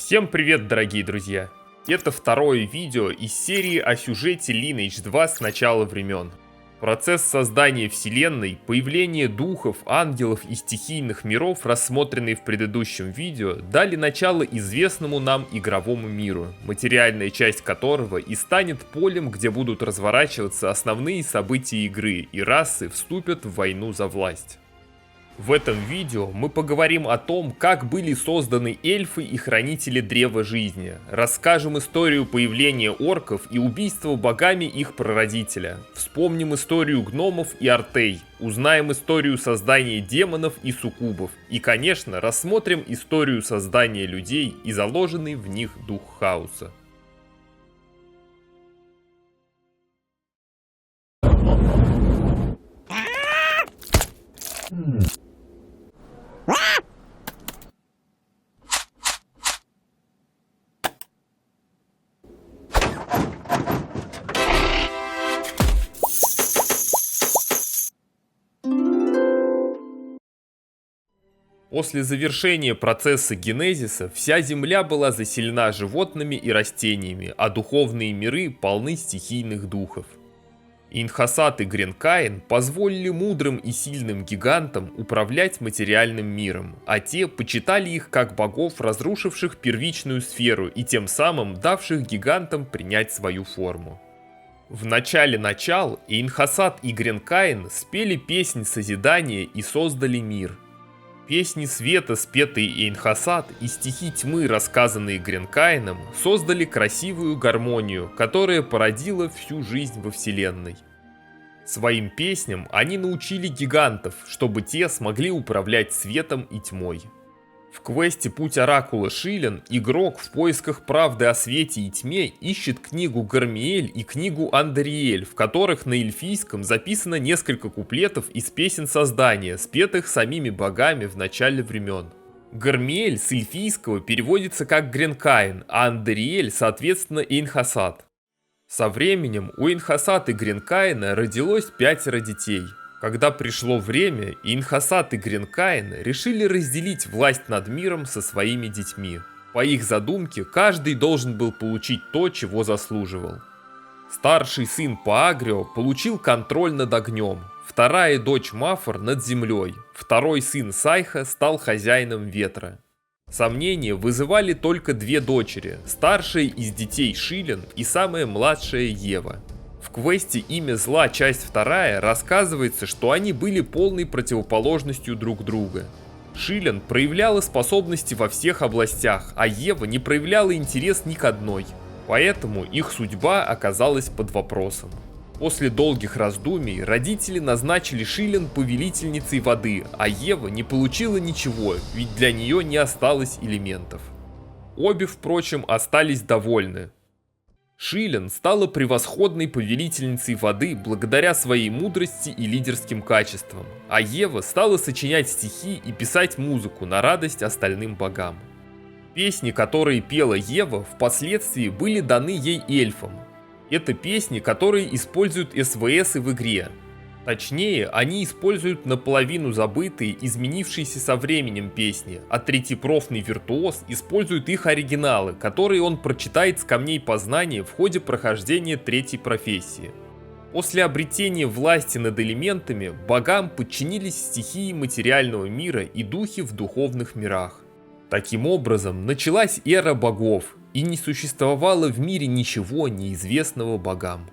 Всем привет, дорогие друзья! Это второе видео из серии о сюжете Lineage 2 с начала времен. Процесс создания вселенной, появление духов, ангелов и стихийных миров, рассмотренные в предыдущем видео, дали начало известному нам игровому миру, материальная часть которого и станет полем, где будут разворачиваться основные события игры, и расы вступят в войну за власть. В этом видео мы поговорим о том, как были созданы эльфы и хранители Древа Жизни, расскажем историю появления орков и убийства богами их прародителя, вспомним историю гномов и артей, узнаем историю создания демонов и суккубов и, конечно, рассмотрим историю создания людей и заложенный в них дух хаоса. После завершения процесса генезиса вся Земля была заселена животными и растениями, а духовные миры полны стихийных духов. Инхасат и Гренкаин позволили мудрым и сильным гигантам управлять материальным миром, а те почитали их как богов, разрушивших первичную сферу и тем самым давших гигантам принять свою форму. В начале начал Инхасат и Гренкаин спели песнь созидания и создали мир. Песни света, спетые Эйнхасат, и стихи тьмы, рассказанные Гренкаином, создали красивую гармонию, которая породила всю жизнь во вселенной. Своим песням они научили гигантов, чтобы те смогли управлять светом и тьмой. В квесте «Путь Оракула Шилен» игрок в поисках правды о свете и тьме ищет книгу Гармиэль и книгу Андериэль, в которых на эльфийском записано несколько куплетов из песен создания, спетых самими богами в начале времен. Гармиэль с эльфийского переводится как Гренкаин, а Андериэль, соответственно, Эйнхасат. Со временем у Эйнхасат и Гренкаина родилось 5 детей. Когда пришло время, Инхасат и Гренкаин решили разделить власть над миром со своими детьми. По их задумке, каждый должен был получить то, чего заслуживал. Старший сын Паагрио получил контроль над огнем, вторая дочь Мафор над землей, второй сын Сайха стал хозяином ветра. Сомнения вызывали только 2 дочери, старшая из детей Шилен и самая младшая Ева. В квесте «Имя зла. Часть 2» рассказывается, что они были полной противоположностью друг друга. Шилен проявляла способности во всех областях, а Ева не проявляла интерес ни к одной. Поэтому их судьба оказалась под вопросом. После долгих раздумий родители назначили Шилен повелительницей воды, а Ева не получила ничего, ведь для нее не осталось элементов. Обе, впрочем, остались довольны. Шилен стала превосходной повелительницей воды благодаря своей мудрости и лидерским качествам, а Ева стала сочинять стихи и писать музыку на радость остальным богам. Песни, которые пела Ева, впоследствии были даны ей эльфам. Это песни, которые используют СВС в игре. Точнее, они используют наполовину забытые, изменившиеся со временем песни, а третьепрофный виртуоз использует их оригиналы, которые он прочитает с камней познания в ходе прохождения 3-й профессии. После обретения власти над элементами, богам подчинились стихии материального мира и духи в духовных мирах. Таким образом, началась эра богов, и не существовало в мире ничего неизвестного богам.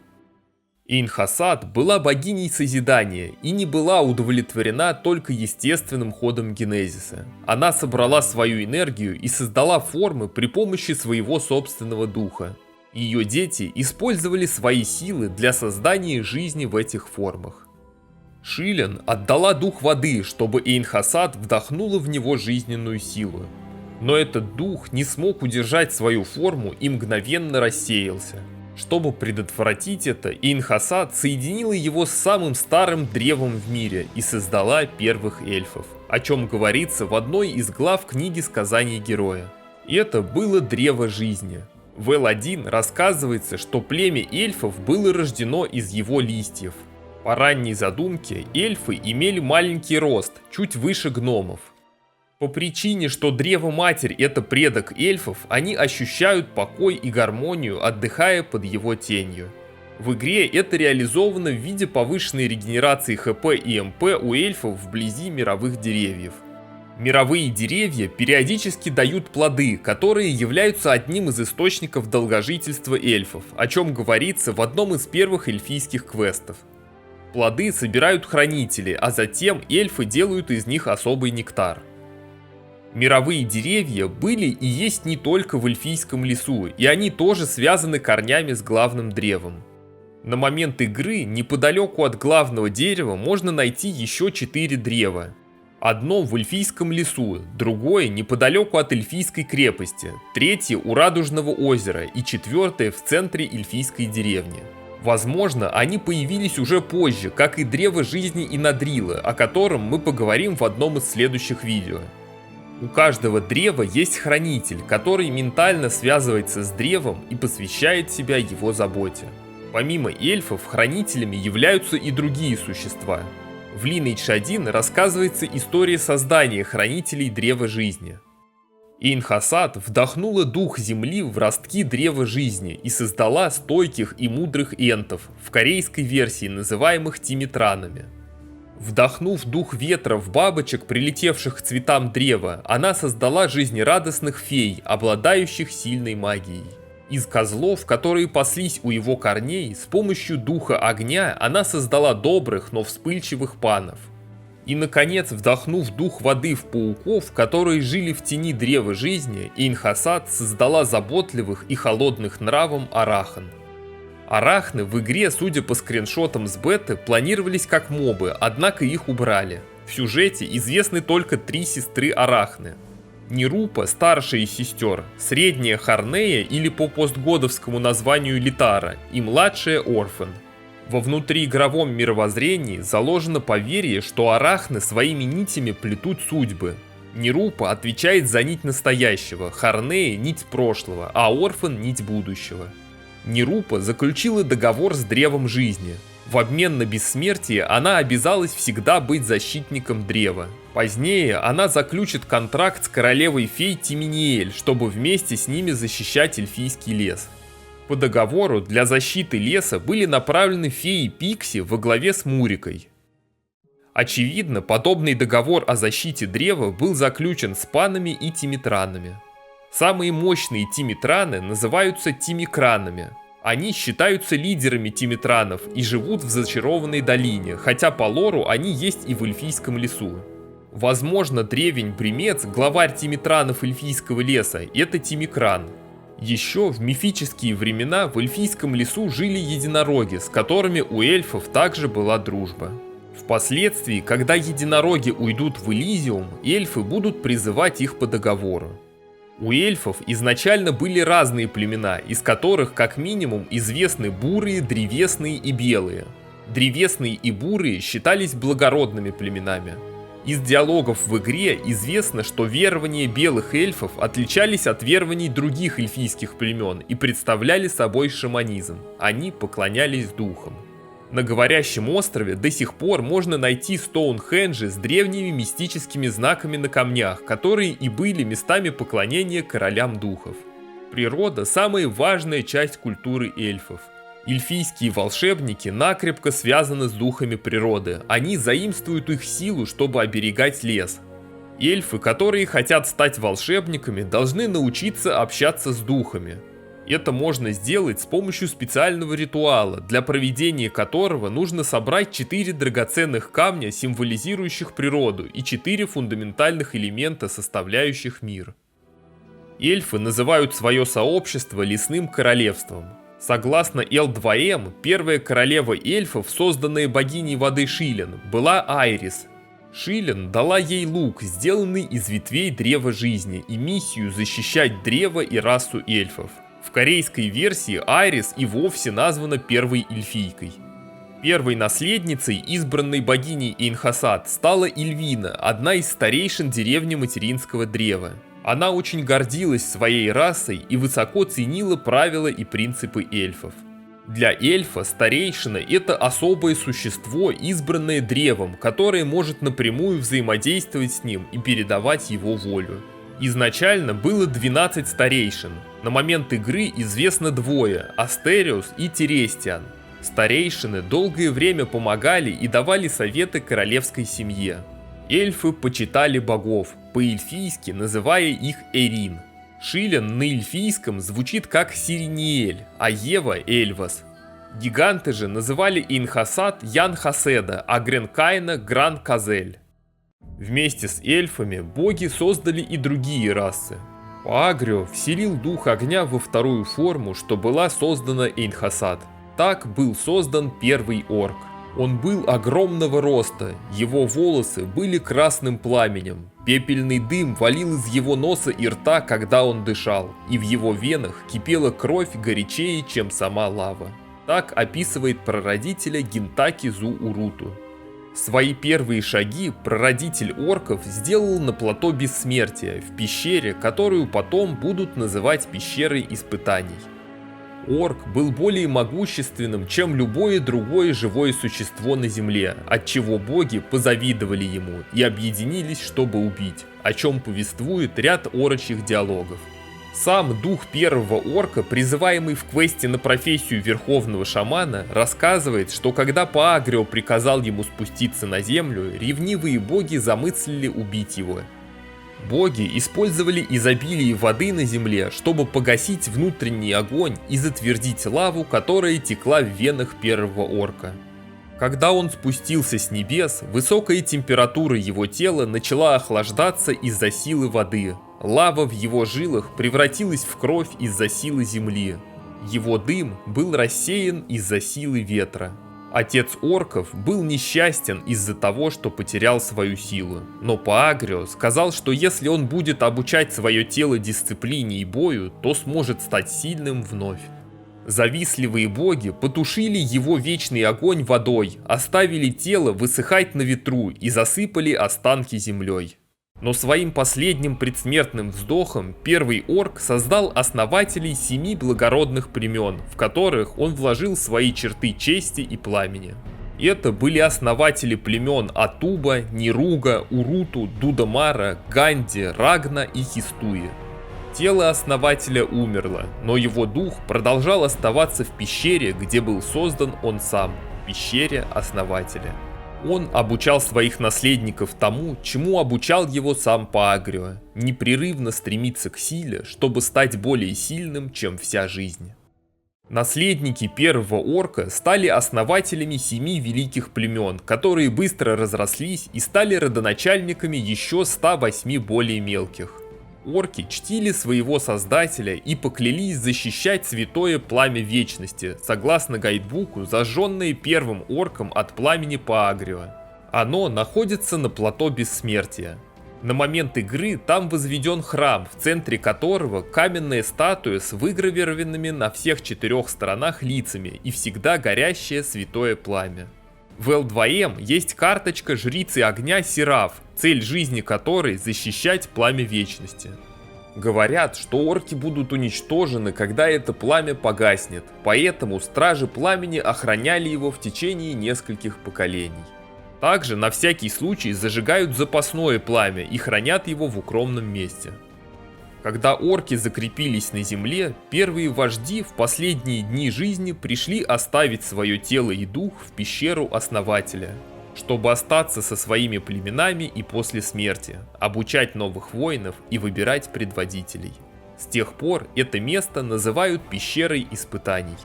Инхасат была богиней созидания и не была удовлетворена только естественным ходом генезиса. Она собрала свою энергию и создала формы при помощи своего собственного духа. Ее дети использовали свои силы для создания жизни в этих формах. Шилен отдала дух воды, чтобы Эйнхасат вдохнула в него жизненную силу. Но этот дух не смог удержать свою форму и мгновенно рассеялся. Чтобы предотвратить это, Инхасат соединила его с самым старым древом в мире и создала первых эльфов, о чем говорится в одной из глав книги сказаний героя. И это было Древо Жизни. В L1 рассказывается, что племя эльфов было рождено из его листьев. По ранней задумке эльфы имели маленький рост, чуть выше гномов. По причине, что Древо-Матерь — это предок эльфов, они ощущают покой и гармонию, отдыхая под его тенью. В игре это реализовано в виде повышенной регенерации ХП и МП у эльфов вблизи мировых деревьев. Мировые деревья периодически дают плоды, которые являются одним из источников долгожительства эльфов, о чем говорится в одном из первых эльфийских квестов. Плоды собирают хранители, а затем эльфы делают из них особый нектар. Мировые деревья были и есть не только в эльфийском лесу, и они тоже связаны корнями с главным древом. На момент игры неподалеку от главного дерева можно найти еще 4 древа. Одно в эльфийском лесу, другое неподалеку от эльфийской крепости, третье у Радужного озера и четвертое в центре эльфийской деревни. Возможно, они появились уже позже, как и древо жизни Инадрила, о котором мы поговорим в одном из следующих видео. У каждого древа есть хранитель, который ментально связывается с древом и посвящает себя его заботе. Помимо эльфов, хранителями являются и другие существа. В Lineage 1 рассказывается история создания хранителей Древа Жизни. Эйнхасад вдохнула дух земли в ростки Древа Жизни и создала стойких и мудрых энтов, в корейской версии называемых тимитранами. Вдохнув дух ветра в бабочек, прилетевших к цветам древа, она создала жизнерадостных фей, обладающих сильной магией. Из козлов, которые паслись у его корней, с помощью духа огня она создала добрых, но вспыльчивых панов. И, наконец, вдохнув дух воды в пауков, которые жили в тени древа жизни, Эйнхасад создала заботливых и холодных нравом арахан. Арахны в игре, судя по скриншотам с беты, планировались как мобы, однако их убрали. В сюжете известны только 3 сестры Арахны. Нерупа, старшая из сестер, средняя Харнея или по постгодовскому названию Литара и младшая Орфен. Во внутриигровом мировоззрении заложено поверье, что арахны своими нитями плетут судьбы. Нерупа отвечает за нить настоящего, Харнея — нить прошлого, а Орфен — нить будущего. Нерупа заключила договор с Древом Жизни. В обмен на бессмертие она обязалась всегда быть защитником Древа. Позднее она заключит контракт с королевой фей Тиминиэль, чтобы вместе с ними защищать эльфийский лес. По договору для защиты леса были направлены феи Пикси во главе с Мурикой. Очевидно, подобный договор о защите Древа был заключен с панами и тимитранами. Самые мощные тимитраны называются тимикранами. Они считаются лидерами тимитранов и живут в зачарованной долине, хотя по лору они есть и в эльфийском лесу. Возможно, древень-бремец, главарь тимитранов эльфийского леса, это Тимикран. Еще в мифические времена в эльфийском лесу жили единороги, с которыми у эльфов также была дружба. Впоследствии, когда единороги уйдут в Элизиум, эльфы будут призывать их по договору. У эльфов изначально были разные племена, из которых как минимум известны бурые, древесные и белые. Древесные и бурые считались благородными племенами. Из диалогов в игре известно, что верования белых эльфов отличались от верований других эльфийских племен и представляли собой шаманизм. Они поклонялись духам. На Говорящем острове до сих пор можно найти Стоунхенджи с древними мистическими знаками на камнях, которые и были местами поклонения королям духов. Природа – самая важная часть культуры эльфов. Эльфийские волшебники накрепко связаны с духами природы, они заимствуют их силу, чтобы оберегать лес. Эльфы, которые хотят стать волшебниками, должны научиться общаться с духами. Это можно сделать с помощью специального ритуала, для проведения которого нужно собрать 4 драгоценных камня, символизирующих природу, и 4 фундаментальных элемента, составляющих мир. Эльфы называют свое сообщество лесным королевством. Согласно L2M, первая королева эльфов, созданная богиней воды Шилен, была Айрис. Шилен дала ей лук, сделанный из ветвей Древа Жизни, и миссию защищать древо и расу эльфов. В корейской версии Айрис и вовсе названа первой эльфийкой. Первой наследницей, избранной богиней Эйнхасад, стала Ильвина, одна из старейшин деревни Материнского Древа. Она очень гордилась своей расой и высоко ценила правила и принципы эльфов. Для эльфа старейшина — это особое существо, избранное древом, которое может напрямую взаимодействовать с ним и передавать его волю. Изначально было 12 старейшин. На момент игры известно двое — Астериус и Терестиан. Старейшины долгое время помогали и давали советы королевской семье. Эльфы почитали богов, по-эльфийски называя их Эрин. Шилен на эльфийском звучит как Сириниэль, а Ева — Эльвас. Гиганты же называли Инхасат Ян-Хаседа, а Гренкайна — Гран-Казель. Вместе с эльфами боги создали и другие расы. Паагрио вселил дух огня во вторую форму, что была создана Инхасат. Так был создан первый орк. Он был огромного роста, его волосы были красным пламенем, пепельный дым валил из его носа и рта, когда он дышал, и в его венах кипела кровь горячее, чем сама лава. Так описывает прародителя Гинтаки Зу Уруту. Свои первые шаги прародитель орков сделал на плато Бессмертия, в пещере, которую потом будут называть пещерой испытаний. Орк был более могущественным, чем любое другое живое существо на земле, отчего боги позавидовали ему и объединились, чтобы убить, о чем повествует ряд орочих диалогов. Сам дух первого орка, призываемый в квесте на профессию верховного шамана, рассказывает, что когда Паагрио приказал ему спуститься на землю, ревнивые боги замыслили убить его. Боги использовали изобилие воды на земле, чтобы погасить внутренний огонь и затвердить лаву, которая текла в венах первого орка. Когда он спустился с небес, высокая температура его тела начала охлаждаться из-за силы воды. Лава в его жилах превратилась в кровь из-за силы земли. Его дым был рассеян из-за силы ветра. Отец орков был несчастен из-за того, что потерял свою силу, но Паагрио сказал, что если он будет обучать свое тело дисциплине и бою, то сможет стать сильным вновь. Завистливые боги потушили его вечный огонь водой, оставили тело высыхать на ветру и засыпали останки землей. Но своим последним предсмертным вздохом первый орк создал основателей 7 благородных племен, в которых он вложил свои черты чести и пламени. Это были основатели племен Атуба, Нируга, Уруту, Дудамара, Ганди, Рагна и Хистуи. Тело основателя умерло, но его дух продолжал оставаться в пещере, где был создан он сам, в пещере основателя. Он обучал своих наследников тому, чему обучал его сам Паагрио, непрерывно стремиться к силе, чтобы стать более сильным, чем вся жизнь. Наследники первого орка стали основателями 7 великих племен, которые быстро разрослись и стали родоначальниками еще 108 более мелких. Орки чтили своего создателя и поклялись защищать святое пламя вечности, согласно гайдбуку, зажженное первым орком от пламени Паагрио. Оно находится на плато Бессмертия. На момент игры там возведен храм, в центре которого каменная статуя с выгравированными на всех 4 сторонах лицами и всегда горящее святое пламя. В L2M есть карточка жрицы огня Сераф, цель жизни которой защищать пламя вечности. Говорят, что орки будут уничтожены, когда это пламя погаснет, поэтому стражи пламени охраняли его в течение нескольких поколений. Также на всякий случай зажигают запасное пламя и хранят его в укромном месте. Когда орки закрепились на земле, первые вожди в последние дни жизни пришли оставить свое тело и дух в пещеру основателя, чтобы остаться со своими племенами и после смерти, обучать новых воинов и выбирать предводителей. С тех пор это место называют пещерой испытаний.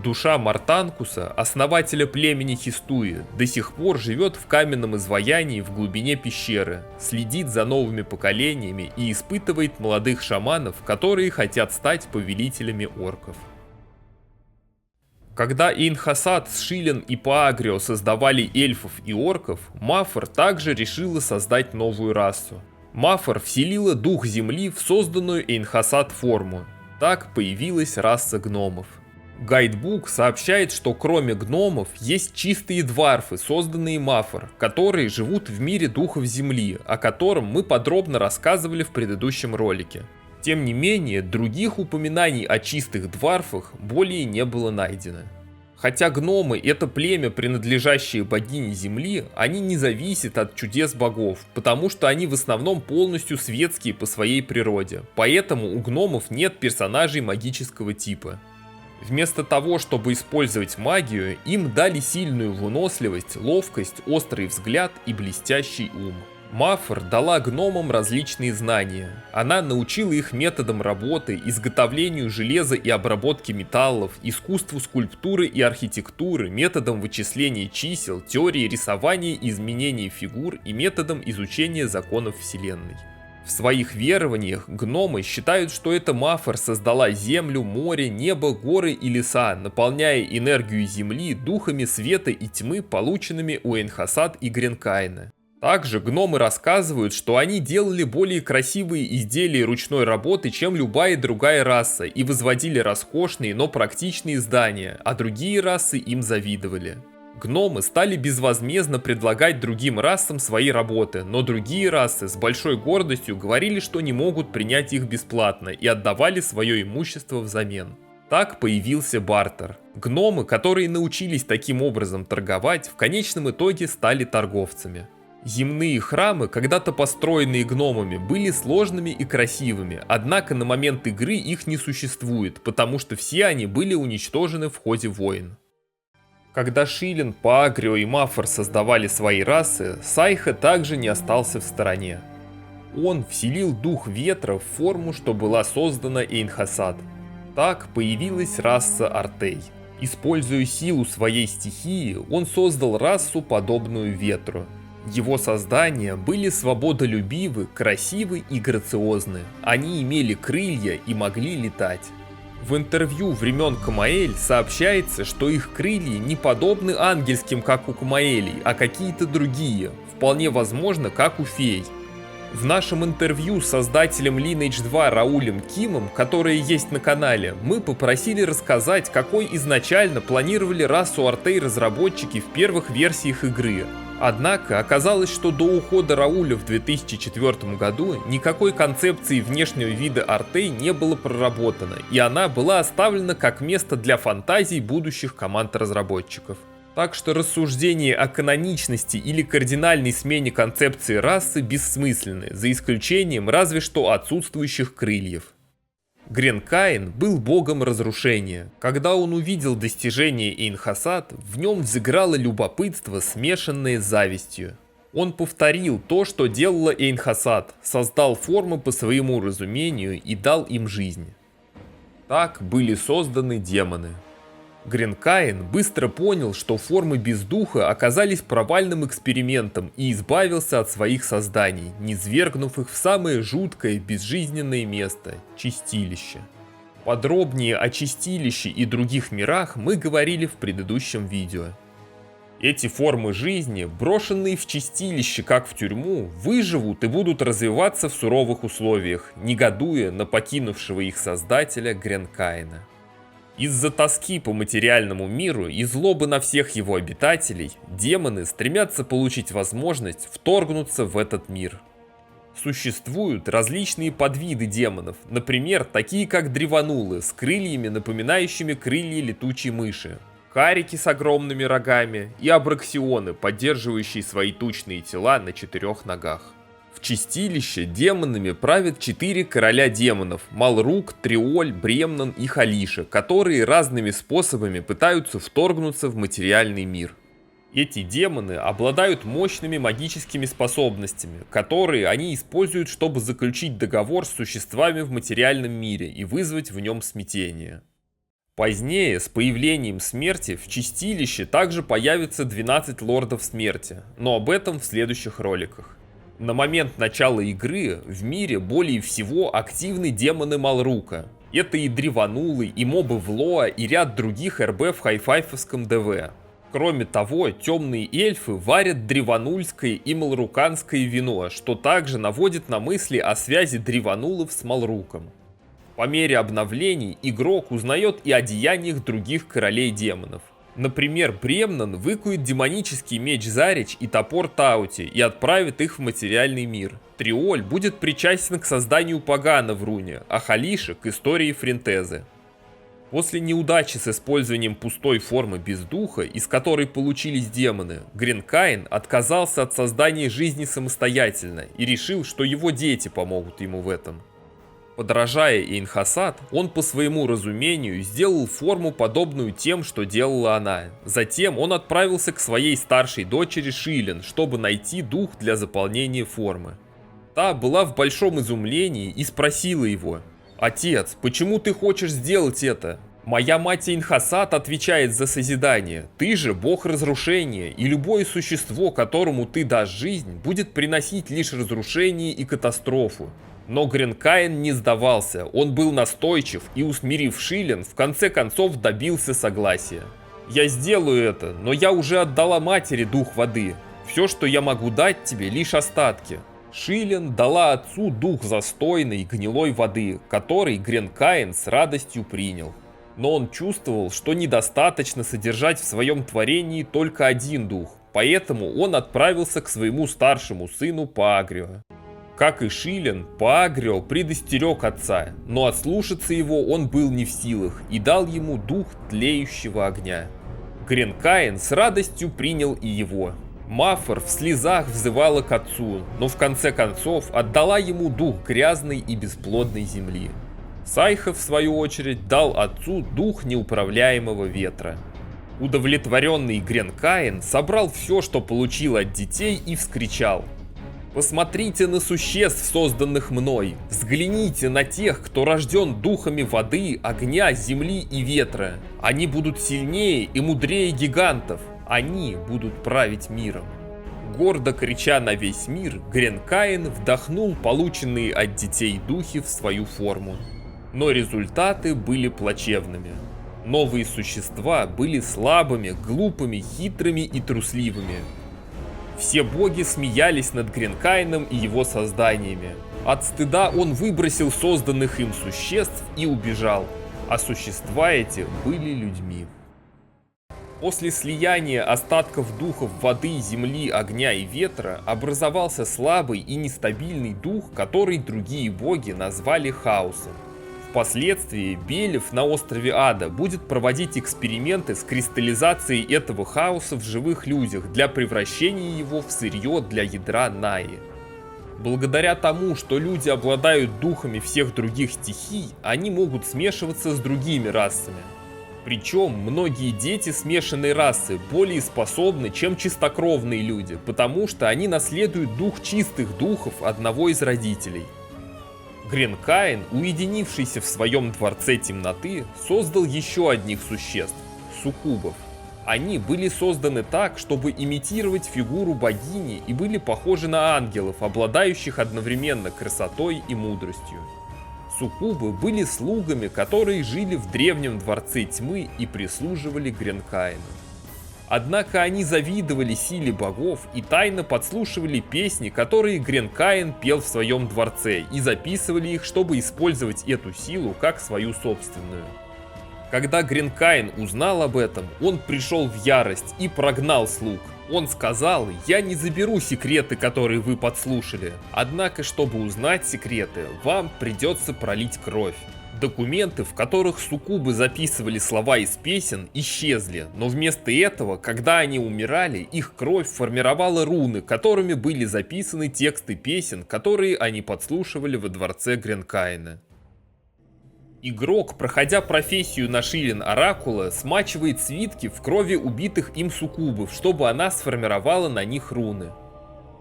Душа Мартанкуса, основателя племени Хистуи, до сих пор живет в каменном изваянии в глубине пещеры, следит за новыми поколениями и испытывает молодых шаманов, которые хотят стать повелителями орков. Когда Инхасат, Шилен и Паагрио создавали эльфов и орков, Мафор также решила создать новую расу. Мафор вселила дух земли в созданную Инхасат форму. Так появилась раса гномов. Гайдбук сообщает, что кроме гномов есть чистые дварфы, созданные Мафор, которые живут в мире духов земли, о котором мы подробно рассказывали в предыдущем ролике. Тем не менее, других упоминаний о чистых дварфах более не было найдено. Хотя гномы — это племя, принадлежащее богине Земли, они не зависят от чудес богов, потому что они в основном полностью светские по своей природе, поэтому у гномов нет персонажей магического типа. Вместо того, чтобы использовать магию, им дали сильную выносливость, ловкость, острый взгляд и блестящий ум. Мафр дала гномам различные знания. Она научила их методам работы, изготовлению железа и обработке металлов, искусству скульптуры и архитектуры, методам вычисления чисел, теории рисования и изменения фигур и методам изучения законов Вселенной. В своих верованиях гномы считают, что эта Мафр создала землю, море, небо, горы и леса, наполняя энергию Земли духами света и тьмы, полученными у Эйнхасад и Гренкайна. Также гномы рассказывают, что они делали более красивые изделия ручной работы, чем любая другая раса, и возводили роскошные, но практичные здания, а другие расы им завидовали. Гномы стали безвозмездно предлагать другим расам свои работы, но другие расы с большой гордостью говорили, что не могут принять их бесплатно и отдавали свое имущество взамен. Так появился бартер. Гномы, которые научились таким образом торговать, в конечном итоге стали торговцами. Земные храмы, когда-то построенные гномами, были сложными и красивыми, однако на момент игры их не существует, потому что все они были уничтожены в ходе войн. Когда Шилен, Паагрио и Мафр создавали свои расы, Сайха также не остался в стороне. Он вселил дух ветра в форму, что была создана Эйнхасад. Так появилась раса Артей. Используя силу своей стихии, он создал расу, подобную ветру. Его создания были свободолюбивы, красивы и грациозны. Они имели крылья и могли летать. В интервью времен Камаэль сообщается, что их крылья не подобны ангельским, как у Камаэлей, а какие-то другие, вполне возможно, как у фей. В нашем интервью с создателем Lineage 2 Раулем Кимом, которое есть на канале, мы попросили рассказать, какой изначально планировали расу Артей разработчики в первых версиях игры. Однако оказалось, что до ухода Рауля в 2004 году никакой концепции внешнего вида Артей не было проработано, и она была оставлена как место для фантазий будущих команд разработчиков. Так что рассуждения о каноничности или кардинальной смене концепции расы бессмысленны, за исключением разве что отсутствующих крыльев. Гренкайн был богом разрушения. Когда он увидел достижения Эйнхасад, в нем взыграло любопытство, смешанное с завистью. Он повторил то, что делала Эйнхасад, создал формы по своему разумению и дал им жизнь. Так были созданы демоны. Гренкайн быстро понял, что формы без духа оказались провальным экспериментом и избавился от своих созданий, низвергнув их в самое жуткое безжизненное место – чистилище. Подробнее о чистилище и других мирах мы говорили в предыдущем видео. Эти формы жизни, брошенные в чистилище как в тюрьму, выживут и будут развиваться в суровых условиях, негодуя на покинувшего их создателя Гренкайна. Из-за тоски по материальному миру и злобы на всех его обитателей, демоны стремятся получить возможность вторгнуться в этот мир. Существуют различные подвиды демонов, например, такие как древанулы с крыльями, напоминающими крылья летучей мыши, харики с огромными рогами и абраксионы, поддерживающие свои тучные тела на 4 ногах. В чистилище демонами правят 4 короля демонов – Малрук, Триоль, Бремнан и Халиша, которые разными способами пытаются вторгнуться в материальный мир. Эти демоны обладают мощными магическими способностями, которые они используют, чтобы заключить договор с существами в материальном мире и вызвать в нем смятение. Позднее, с появлением смерти, в чистилище также появится 12 лордов смерти, но об этом в следующих роликах. На момент начала игры в мире более всего активны демоны Малрука. Это и древанулы, и мобы Влоа, и ряд других РБ в хайфайфовском ДВ. Кроме того, темные эльфы варят древанульское и малруканское вино, что также наводит на мысли о связи древанулов с Малруком. По мере обновлений игрок узнает и о деяниях других королей демонов. Например, Бремнан выкует демонический меч Зарич и топор Таути и отправит их в материальный мир. Триоль будет причастен к созданию Пагана в руне, а Халиша к истории Фринтезы. После неудачи с использованием пустой формы без духа, из которой получились демоны, Гренкаин отказался от создания жизни самостоятельно и решил, что его дети помогут ему в этом. Подражая Эйнхасад, он по своему разумению сделал форму, подобную тем, что делала она. Затем он отправился к своей старшей дочери Шилен, чтобы найти дух для заполнения формы. Та была в большом изумлении и спросила его: «Отец, почему ты хочешь сделать это? Моя мать Эйнхасад отвечает за созидание, ты же бог разрушения, и любое существо, которому ты дашь жизнь, будет приносить лишь разрушение и катастрофу». Но Гренкаин не сдавался, он был настойчив и, усмирив Шилен, в конце концов добился согласия. «Я сделаю это, но я уже отдала матери дух воды. Все, что я могу дать тебе, лишь остатки». Шилен дала отцу дух застойной гнилой воды, который Гренкаин с радостью принял. Но он чувствовал, что недостаточно содержать в своем творении только один дух, поэтому он отправился к своему старшему сыну Паагрио. Как и Шилен, Паагрио предостерег отца, но отслушаться его он был не в силах и дал ему дух тлеющего огня. Гренкаин с радостью принял и его. Мафор в слезах взывала к отцу, но в конце концов отдала ему дух грязной и бесплодной земли. Сайха, в свою очередь, дал отцу дух неуправляемого ветра. Удовлетворенный Гренкаин собрал все, что получил от детей, и вскричал: «Посмотрите на существ, созданных мной, взгляните на тех, кто рожден духами воды, огня, земли и ветра. Они будут сильнее и мудрее гигантов, они будут править миром». Гордо крича на весь мир, Гренкаин вдохнул полученные от детей духи в свою форму. Но результаты были плачевными. Новые существа были слабыми, глупыми, хитрыми и трусливыми. Все боги смеялись над Гренкаином и его созданиями. От стыда он выбросил созданных им существ и убежал, а существа эти были людьми. После слияния остатков духов воды, земли, огня и ветра образовался слабый и нестабильный дух, который другие боги назвали хаосом. Впоследствии Белев на острове Ада будет проводить эксперименты с кристаллизацией этого хаоса в живых людях для превращения его в сырье для ядра Наи. Благодаря тому, что люди обладают духами всех других стихий, они могут смешиваться с другими расами. Причем многие дети смешанной расы более способны, чем чистокровные люди, потому что они наследуют дух чистых духов одного из родителей. Гренкаин, уединившийся в своем дворце темноты, создал еще одних существ – суккубов. Они были созданы так, чтобы имитировать фигуру богини и были похожи на ангелов, обладающих одновременно красотой и мудростью. Суккубы были слугами, которые жили в древнем дворце тьмы и прислуживали Гренкаину. Однако они завидовали силе богов и тайно подслушивали песни, которые Гренкаин пел в своем дворце, и записывали их, чтобы использовать эту силу как свою собственную. Когда Гренкаин узнал об этом, он пришел в ярость и прогнал слуг. Он сказал: «Я не заберу секреты, которые вы подслушали. Однако, чтобы узнать секреты, вам придется пролить кровь». Документы, в которых суккубы записывали слова из песен, исчезли, но вместо этого, когда они умирали, их кровь формировала руны, которыми были записаны тексты песен, которые они подслушивали во дворце Гренкаина. Игрок, проходя профессию на Шилен Оракула, смачивает свитки в крови убитых им суккубов, чтобы она сформировала на них руны.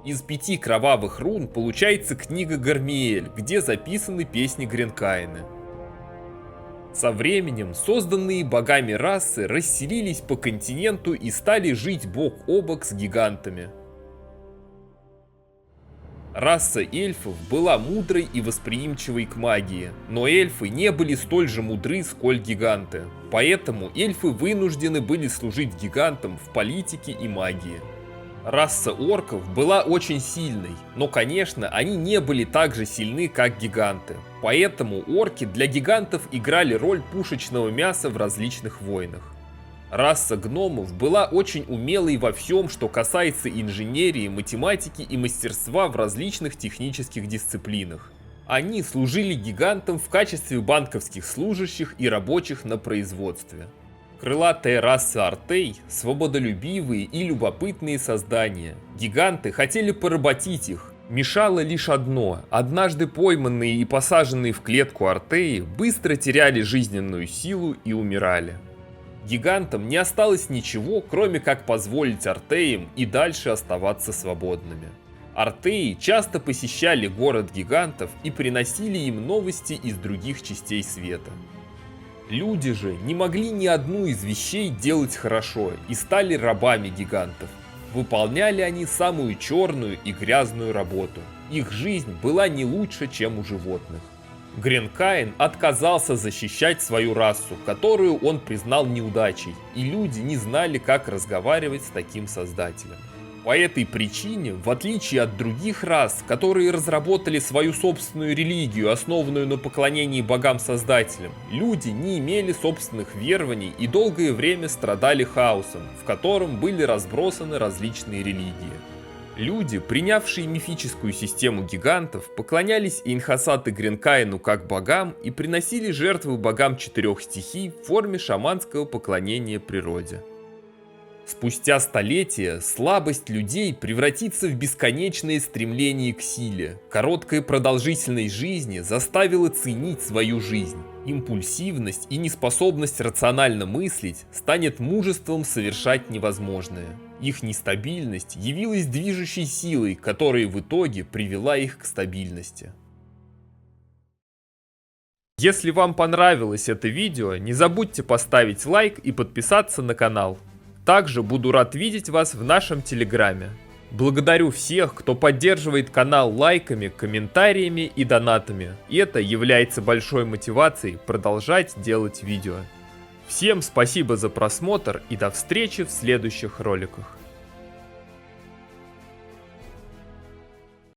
Из 5 кровавых рун получается книга Гармиэль, где записаны песни Гренкаина. Со временем созданные богами расы расселились по континенту и стали жить бок о бок с гигантами. Раса эльфов была мудрой и восприимчивой к магии, но эльфы не были столь же мудры, сколь гиганты. Поэтому эльфы вынуждены были служить гигантам в политике и магии. Раса орков была очень сильной, но, конечно, они не были так же сильны, как гиганты. Поэтому орки для гигантов играли роль пушечного мяса в различных войнах. Раса гномов была очень умелой во всем, что касается инженерии, математики и мастерства в различных технических дисциплинах. Они служили гигантам в качестве банковских служащих и рабочих на производстве. Крылатая раса Артей – свободолюбивые и любопытные создания. Гиганты хотели поработить их. Мешало лишь одно – однажды пойманные и посаженные в клетку Артеи быстро теряли жизненную силу и умирали. Гигантам не осталось ничего, кроме как позволить Артеям и дальше оставаться свободными. Артеи часто посещали город гигантов и приносили им новости из других частей света. Люди же не могли ни одну из вещей делать хорошо и стали рабами гигантов. Выполняли они самую черную и грязную работу. Их жизнь была не лучше, чем у животных. Гренкаин отказался защищать свою расу, которую он признал неудачей, и люди не знали, как разговаривать с таким создателем. По этой причине, в отличие от других рас, которые разработали свою собственную религию, основанную на поклонении богам-создателям, люди не имели собственных верований и долгое время страдали хаосом, в котором были разбросаны различные религии. Люди, принявшие мифическую систему гигантов, поклонялись Инхасат и Гренкаину как богам и приносили жертвы богам 4 стихий в форме шаманского поклонения природе. Спустя столетия слабость людей превратится в бесконечное стремление к силе. Короткая продолжительность жизни заставила ценить свою жизнь. Импульсивность и неспособность рационально мыслить станет мужеством совершать невозможное. Их нестабильность явилась движущей силой, которая в итоге привела их к стабильности. Если вам понравилось это видео, не забудьте поставить лайк и подписаться на канал. Также буду рад видеть вас в нашем телеграме. Благодарю всех, кто поддерживает канал лайками, комментариями и донатами. И это является большой мотивацией продолжать делать видео. Всем спасибо за просмотр и до встречи в следующих роликах.